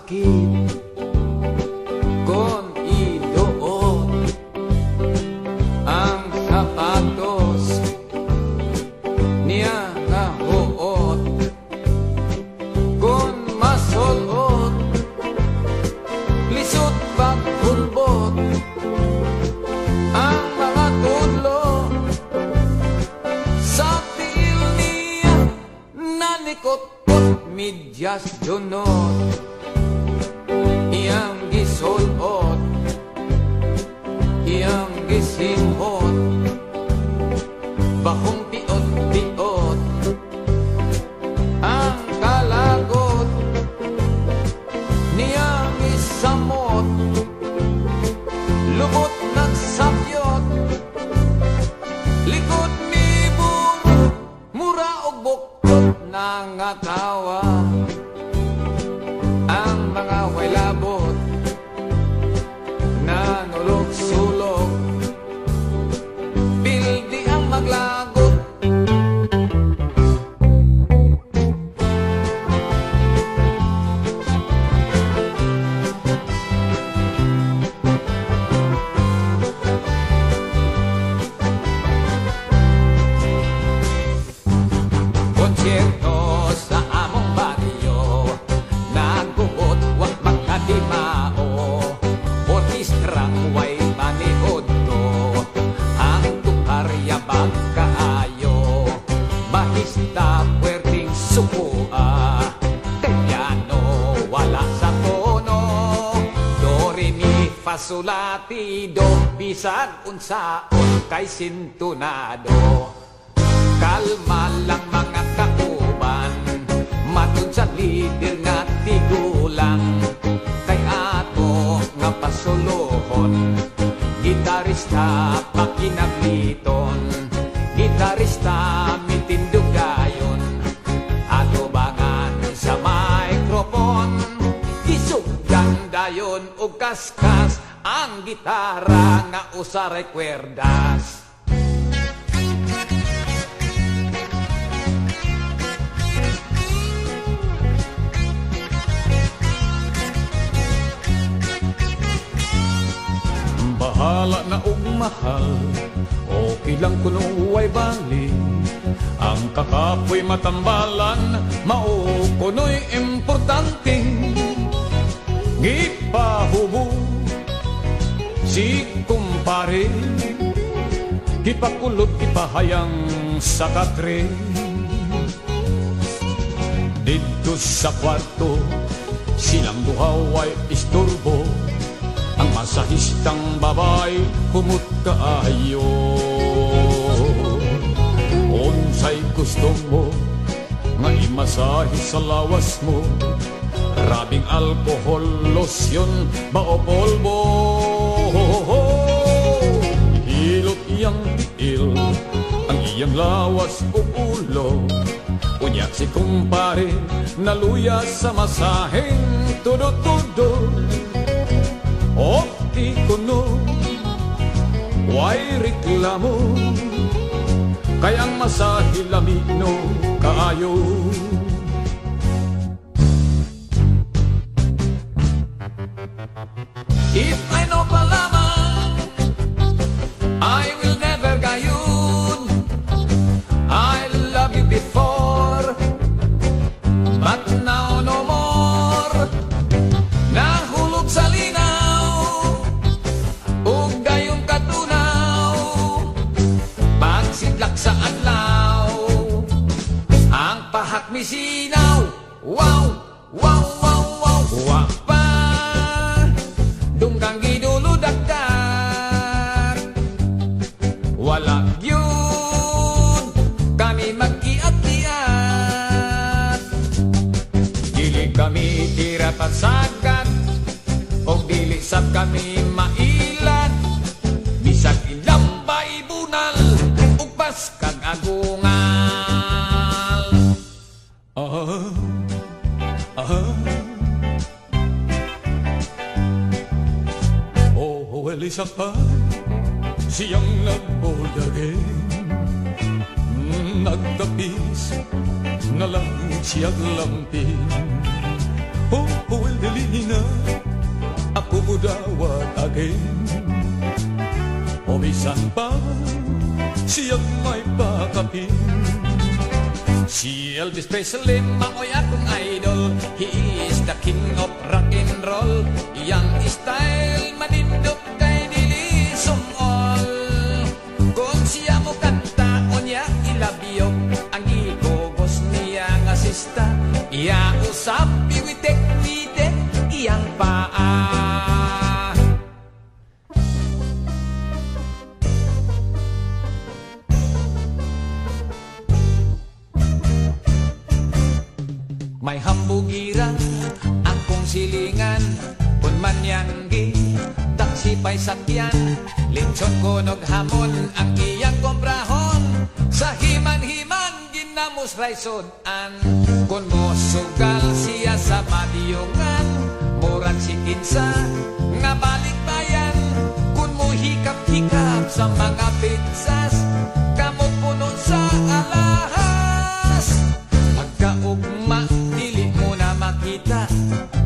sakit kon iduot ang sapatos niya nga huot kon masulot lisod pagpulbot ang mga tudlo sa tiil niya nanikot-kot midyas dunot iyang gisulot iyang gisinghot bahong piot-piot ang kalagot niyang isamot lubot nagsapyot likod ni mura og buktot nangatawa ang mga way labot nanulog sulog pildi ang maglagot konsyerto sa among baryo naguot wa magkatimao orkestrang way maniod to ang tukarya kaayo bahista puwerteng sukua kay piano wala sa tono do re mi fa sol la ti do bisag unsaon kay sintonado kalma lang mga kauban matun sa lider nga tigulang kay ato nga pasulohon gitarista pakinagliton gitarista mitindugayon ato bangan sa microphone isugdan dayon og kaskas ang gitara nga usa rekwerdas. Bahala na og mahal, okay lang kuno way bali. Ang kakapoy matambalan, mao kuno'y importante. Gipahubo si kumpare, gipakulot ipahayang sa katre. Dito sa kwarto, silang duha way isturbo. Ang masahistang babay humot kaayo unsay gusto mo nga imasahe sa lawas mo rabing alkohol, losyon, bao polvo hilot iyang tiil ang iyang lawas o ulo unya si kumpare naluya sa masaheng tudo-tudo. Opti kuno, way reklamo, kayang masahe lamino kaayo. If I know palaman, I will never gayon. I love you before, but now no more. Nahulog sa linaw sa adlaw ang pahak misinaw wow wow wow wow wa pa dunggang giduludagdag wala gyud kami magkiat-kiat dili kami tiratatsagan o dili sab kami mailan bisag ilambay bunal kag agungal oh Elisa pa siyang nagboyagin nagtapis na lang siyang lampin oh el delin ako budawat akin. O bisan pa siyang may pakapin. Si Elvis Presley, maoy akong idol. He is the king of rock and roll. Iyang style manindot kay dili sumol. Kung siya mo kanta o niya ilabiyok, ang igogos niya nga sista. Iya usap iwitek-witek iyang paa. May hambugiran akong silingan, kun manyanggi taksi pa'y sakyan. Lechon kunog hamon ang iyang komprahon. Sa himan-himan ginamos raysonan. Kun mo sugal siya sa madiyongan, murag si kinsa nga balikbayan. Kun mo hikap-hikap sa mga pizzas, kamot puno sa alahas. Pagkaugma dili mo na makita,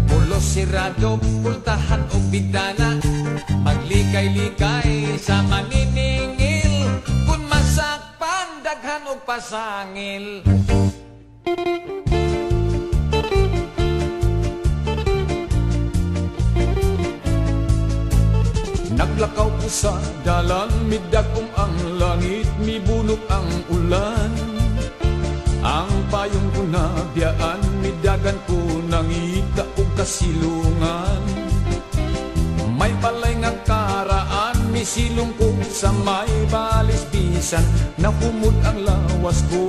pulos sirado, pultahan o bintana. Maglikay-likay sa maniningil, kun masakpan daghan o pasangil. Naglakaw ko sa dalan, midagom ang langit, mibunok ang ulan. Ang payong ko na biyaan, midagan ko nangita o kasilungan. May balay nga karaan, misilong ko sa may balis bisan. Nakumod ang lawas ko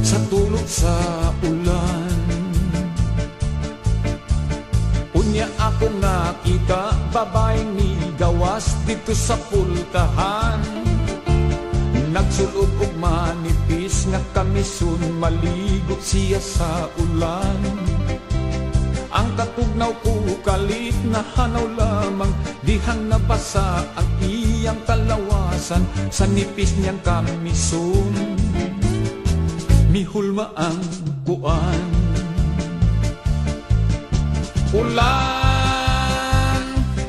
sa tulog sa ulan. Unya ako nakita, babaeng ni gawas dito sa pultahan. Nagsulog og manipis nga kamisun, maligot siya sa ulan. Ang katugnaw ko kalit na hanaw lamang, dihang nabasa ang iyang kalawasan sa nipis niyang kamisun. Mihulma ang kuan. Ulan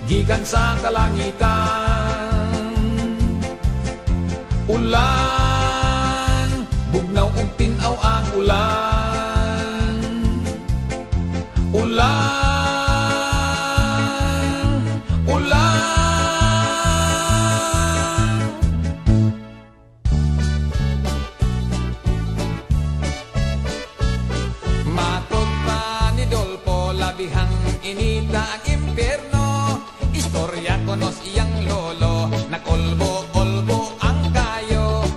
gikan sa kalangitan, ulan bugnaw ug tin-aw ang ulan. Ulan, ulan. Matot pa ni Dolpo, labihang inita ang impyerno. Istorya konos iyang lolo, nakolbo-olbo ang kayo.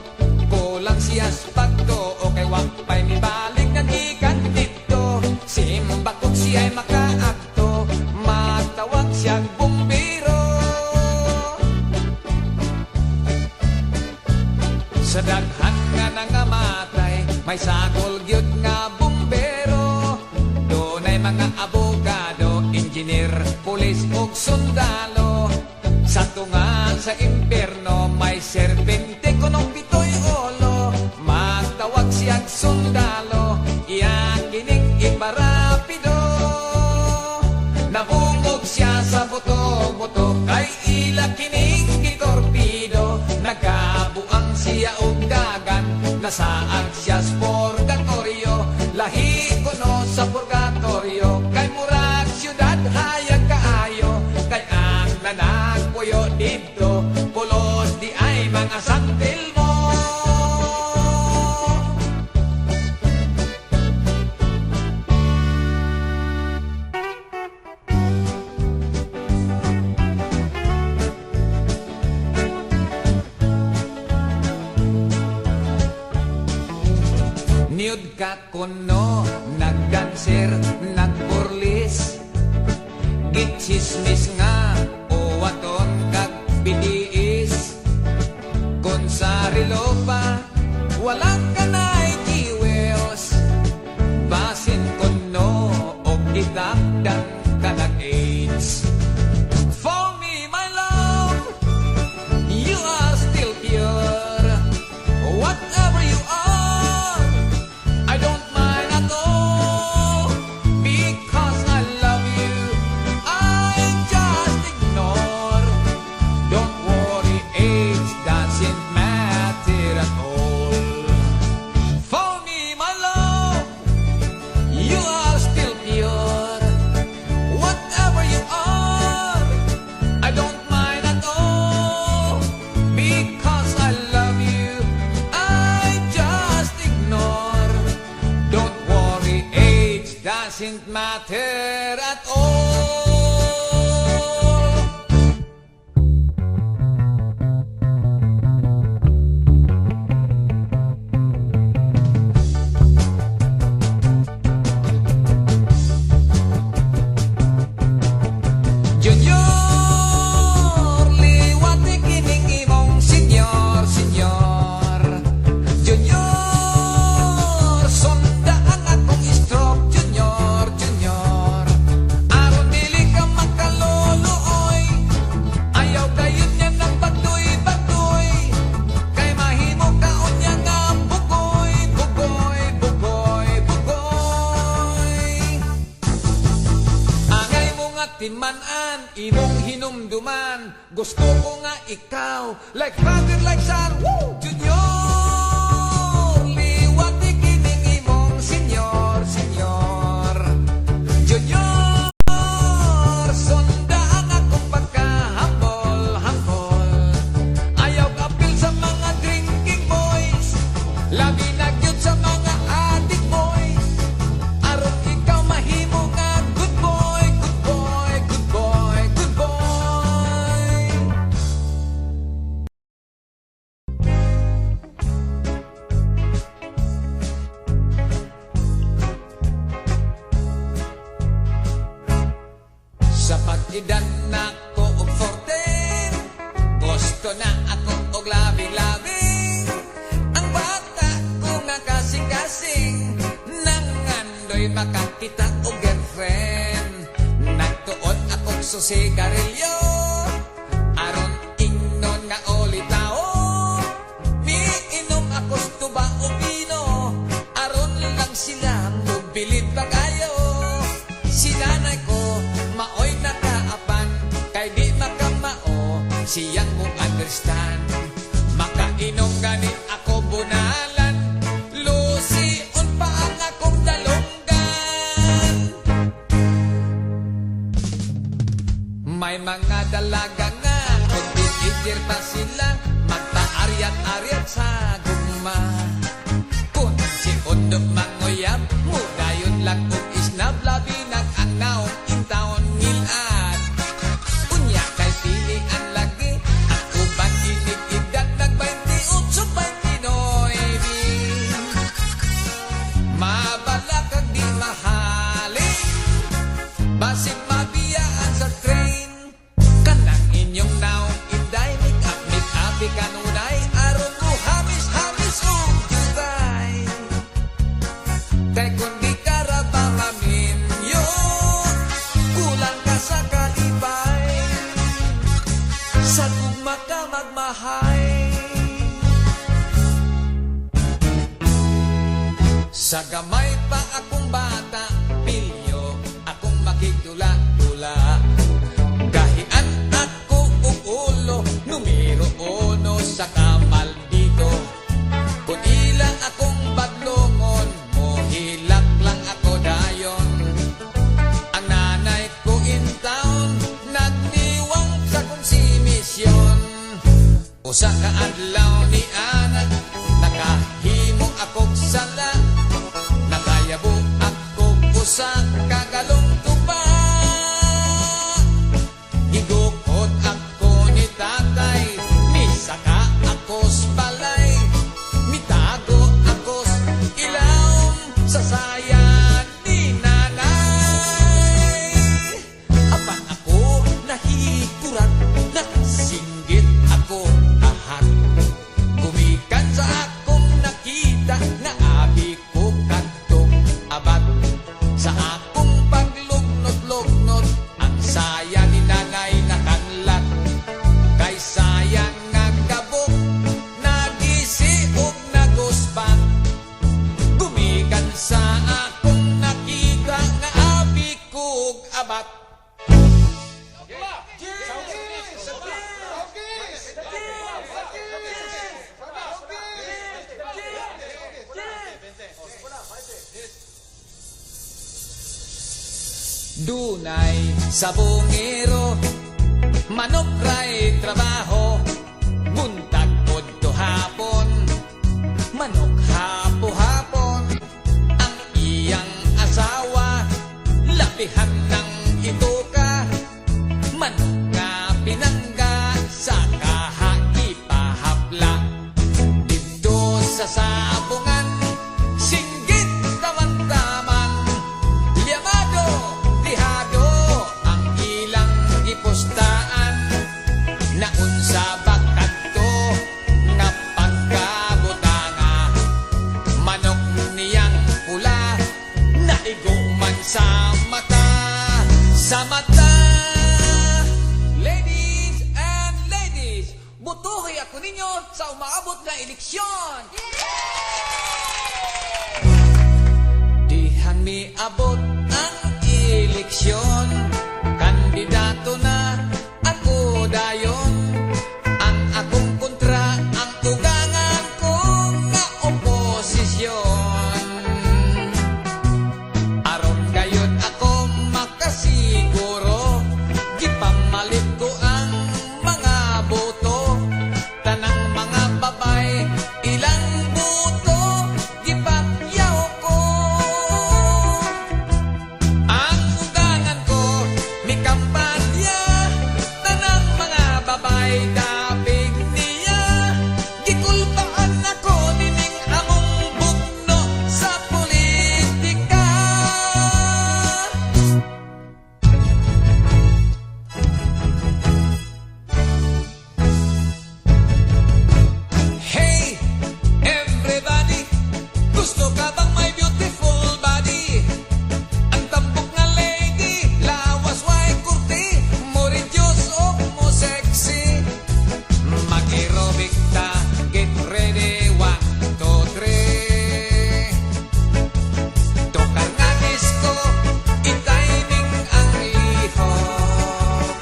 Kulang siyas pagto o kay wakpay mi balik nga gikan dito. Simbakot siya'y makaakto, matawag siyang bumbiro. Sa daghan nga nangamatay, may sagol gyud nga bumbero. Dunay mga abogado, engineer, pulis ug sundalo. Sa tungan sa impyerno, may serbente kunong pitoy olo. Matawag siyang sundalo, iyang gining ibarapido. Nabungog siya sa buto-buto, kay ila kining gitorpido. Nagabuang siya og dagan, nasaan siya sa purgatorio. Lahi kuno sa purgatorio, kay murag syudad hayag kaayo. Kay ang nanagpuyo dito, pulos di ay mga santil mo. Niyod ka kuno, nagdanser, nagburlis, gitsismis nga, o waton kag bitiis. Kung sa relo pa, walang kanay kiwels, basin kuno, o kitapdan ka nag-AIDS. For me, my love, you are still pure. Whatever you are, I don't mind at all, because I love you. doesn't matter at all. Junior, liwati kining imong senyor, senyor. Junior, sonda ang akong stroke, junior, junior. Aron dili ka makaluluoy, ayaw kayon niya ng bagdoy-bagdoy. Kay mahimo kaon niya nga bugoy, bugoy, bugoy, bugoy. Angay mo nga timan-an, imong hinumduman. Gusto ko nga ikaw, like father, like son. Woo! Junior, liwati kining imong senyor, senyor. Junior, sonda ang akong pagkahambol, hambol. Ayaw kapil sa mga drinking boys, labi na gyud sa mga addict boys. Aron ikaw mahimo nga good boy, good boy, good boy, good boy. Sa pag-idan na ko og 14, gusto na ako og labing-labing. Ang bata ko nga kasing-kasing, nangandoy makakita og girlfriend. Nagtuon akong susigarilyo, aron ingnon nga oli tao. Miinom ako tuba o vino, aron lang sila mobilit pagayo. Si nanay ko maoy nakaapan, kay di makamao siyang mo understand. Makainom gani ako bunalan, lusion pa ang akong dalonggan. May mga dalaga nga, kung bigitir pa sila, magpa-aryat-aryat sa gugma. Kung si Undok manguyab, mudayon lang kung isnab, labi nag-anaw, intaon ngilad. Unya kay pilian lagi, ako ba kinig-idad, nag-28, 29. Mabala kag di mahalin, basig mabiyaan sa train. Kanang inyong naong inday, make-up kanunay, aron mo hamis-hamis o jutay. Kay kung di ka ra ba maminyo, kulang ka sa kalipay. Sa tugma ka magmahay, sa gamay pa akong bata, pilyo akong makitula-tula. Gahian ako og ulo, numero 1 sa kamal dito. Kung ilang akong badlongon, mohilak lang ako dayon. Ang nanay ko in town, nagniwang sa konsimisyon. Usa ka adlaw ni ana, nakahimo akong sala. Nakayabo ako usa kagalong tuba. Higukod ako ni tatay, misaka akos balay. Mitago akos ilawom sa sayan ni nanay. Apan ako nahikurat, nakasinggit ako ahak. Kumikan sa akong nakita, na abi ko kadtong abat. Sa akong paglugnot-lugnot, ang saya ni nanay nakanlat. Kay sayang nga kabok, nagisi ug naguspan. Gumikan sa akong nakita, nga abi kog abat. Dunay sa bungero, manok ray trabaho, buntag podto hapon, manok hapo-hapon, ang iyang asawa Dayhan ng ito ka manok nga pinangga sa kahakipahapla dito sa sabungan singgit taman-taman liamado dihado ang ilang gipustaan naun sa bakadto nga pagkabutanga manok niyang pula naigo man sa mata ladies and ladies butuhi ako ninyo sa umaabot na eleksyon dihan mi abot ang eleksyon kandidato na ako dayon ang akong kontra ang tugangan ko nga oposisyon aron gayon ako makasiguro gipamalit ko ang mga boto tanang mga babay ilang boto gipakyaw ko ang ugangan ko mi kampanya tanang mga babay dapig niya gikulbaan ako dining among bugno sa politika Hey, everybody! Gusto ka bang may beautiful body? Ang tampok nga lady, lawas way kurti, mo reduce o mo sexy. Mag-aerobic ta, get ready, 1, 2, 3. Tukar nga disco, itaining ang lihok.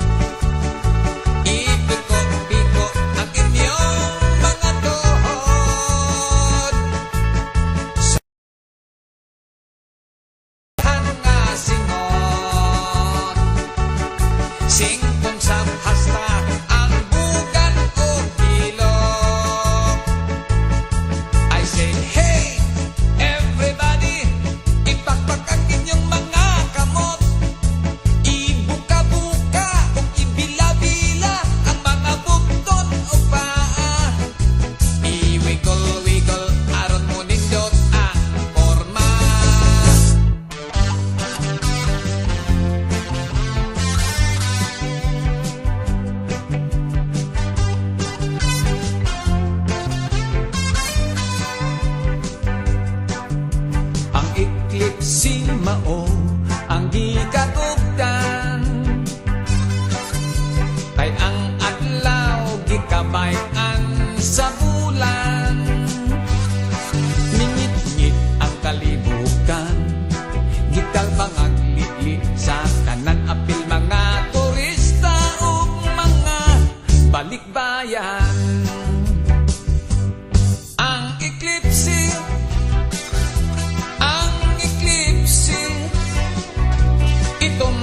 Ipiko-piko ang inyong mga tuhod Saan nga singot Singkong sa hasta ang bugan o kilok I say hey everybody ipakpak ang inyong mga kamot Ibuka-buka o ibila-bila ang mga bukton o paa I-wiggle-wiggle aron mo nindot ang forma Ang eclipse mao ang gikatugtan kay ang adlaw gikabayan sa bulan Ningit-ngit ang kalibukan gitalbangag litli sa kanan apil mga turista ug mga balikbayan Ang eclipse Itom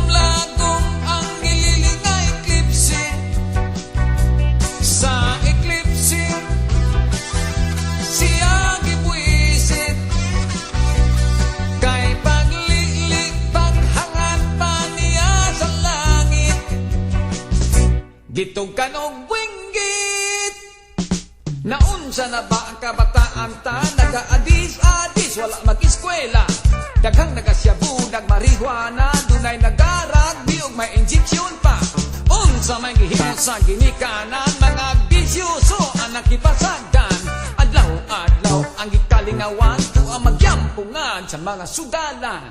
lagom ang nililing na eclipse Sa eclipse siya gibuisit Kay paglilik paghangan pa niya sa langit Gitog kanog winggit Naunsa na ba ang kabataan ta Naga-adis-adis wala mag-eskwela Daghang nagasyabu, nagmarihuana Dunay nagarag, biog may injeksyon pa Unsa may gihimo sa ginikanan Mga bisyoso ang nakipasagdan Adlaw-adlaw ang gikalingawan Tu ang magyampungan sa mga sugalan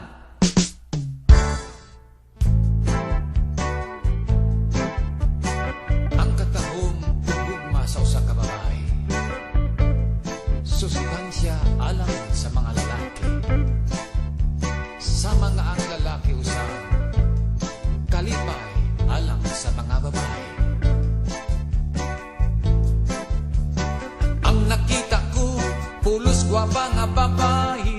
Ang katahom ugma sa usa ka babae Susustansya alang sa mga lalaki Sa mga ang lalaki usab kalipay alang sa mga babae Ang nakita ko pulos gwapa nga babae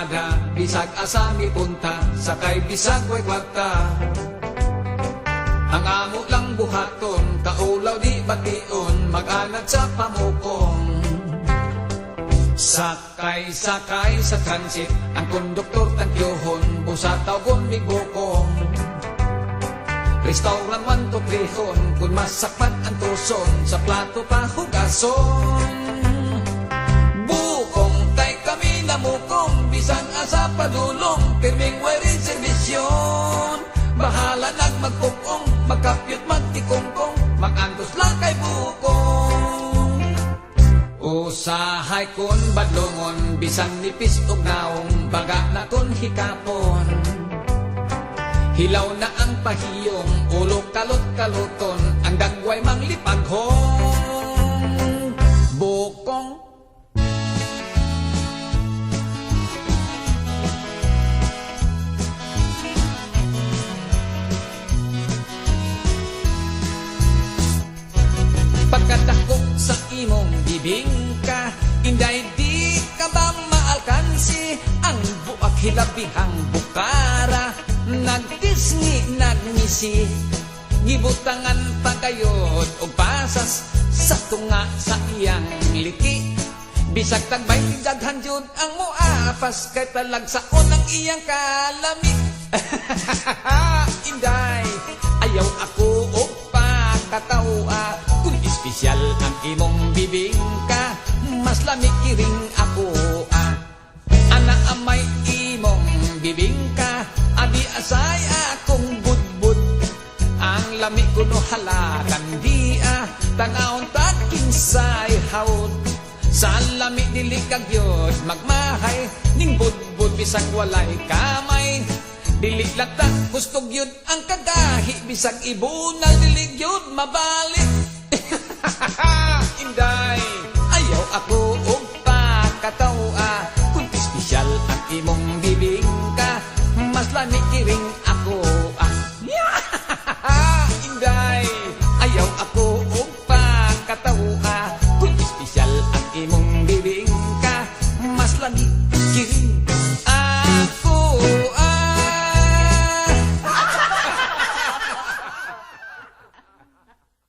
kalsada, bisag asami punta, sakay bisag way kwarta. Ang amo lang buhaton, kaulaw di bation, mag-anad sa pamukong. Sakay sa transit, ang konduktor tangyohon, busataw kung bigukong. Restaurant man to prihon, kung masakpan ang tuson, sa plato pa hugason. Bukong tay kami namukong, bisan asa padulong, pirming way reservation. Bahala magpupong, magkapyot magtikongkong, magantos lang kay bukong. Usahay kun badlongon, bisan nipis ug naong, baga na kun hikapon. Hilaw na ang pahiyong, ulo kalot-kaluton, ang dagway manglipaghong. Bukong pagkadakok sa imong bibingka, inday di ka ba maalkansi, ang buak hilabihang bukara, nagdisngi nagmisi, gibutangan pagayod o pasas, sa tunga sa iyang liki. Bisag tagbay daghan jud ang muapas, kay talag sa unang iyang kalami. Inday, ayaw ako o pakatawa, kung espesyal ang imong bibingka, mas lamig iring ako ana amay imong bibingka, abi asay akong budbud, ang lamig kuno halakan dia, tanawon taking say haud, sa lamig dili kagyod magmahay, ning budbud bisag walay kamay. Dili lata gusto gyud ang kagahi, bisag ibunal dili gyud mabalik. Inday, ayaw ako